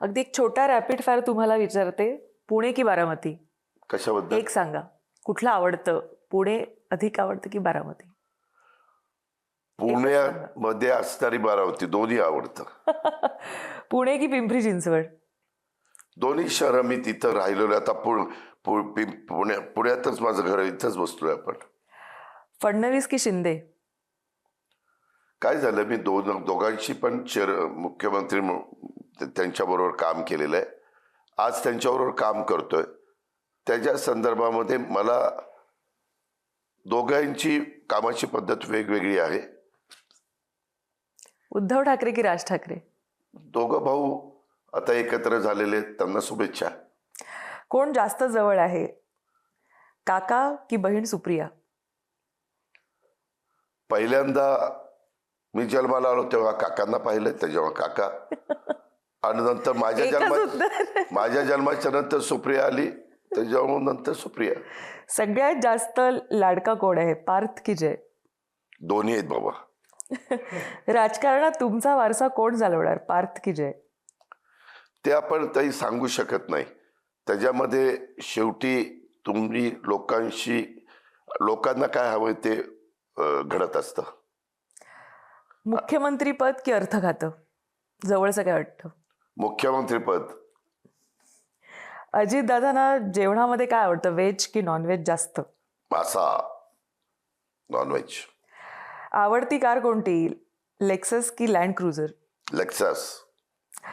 अगदी एक छोटा रॅपिड फायर तुम्हाला विचारते, पुणे की बारामती? कशाबद्दल? एक सांगा, कुठलं आवडतं? पुणे अधिक आवडतं की बारामती? पुण्यामध्ये असणारी बारामती दोन्ही आवडतं. पुणे की पिंपरी चिंचवड? दोन्ही शहरं मी तिथं राहिलेलो. आता पुण्यातच माझं घर आहे, इथंच बसलोय आपण. फडणवीस की शिंदे? काय झालं, मी दोघांशी पण मुख्यमंत्री त्यांच्याबरोबर काम केलेलं आहे. आज त्यांच्याबरोबर काम करतोय. त्याच्या संदर्भामध्ये मला दोघांची कामाची पद्धत वेगवेगळी आहे. उद्धव ठाकरे की राज ठाकरे? दोघं भाऊ आता एकत्र झालेले आहेत, त्यांना शुभेच्छा. कोण जास्त जवळ आहे, काका की बहीण सुप्रिया? पहिल्यांदा मी जन्माला आलो तेव्हा काकांना पाहिलं, त्याच्यावर काका. आणि नंतर माझ्या जन्माच्या नंतर सुप्रिया आली, त्याच्यावर नंतर सुप्रिया. सगळ्यात जास्त लाडका कोण आहे, पार्थ की जय? दोन्ही आहेत बाबा. राजकारणात तुमचा वारसा कोण चालवणार, पार्थ की जय? ते आपण काही सांगू शकत नाही. त्याच्यामध्ये शेवटी तुम्ही लोकांना काय हवंय ते घडत असतं. मुख्यमंत्री पद की अर्थ खातं, जवळचं काय वाटतं? मुख्यमंत्री पद. अजितदादांना जेवणामध्ये काय आवडतं, व्हेज की नॉनव्हेज जास्त? मासा, नॉनव्हेज. आवडती कार कोणती, लेक्सस की लँड क्रुझर? लेक्सस.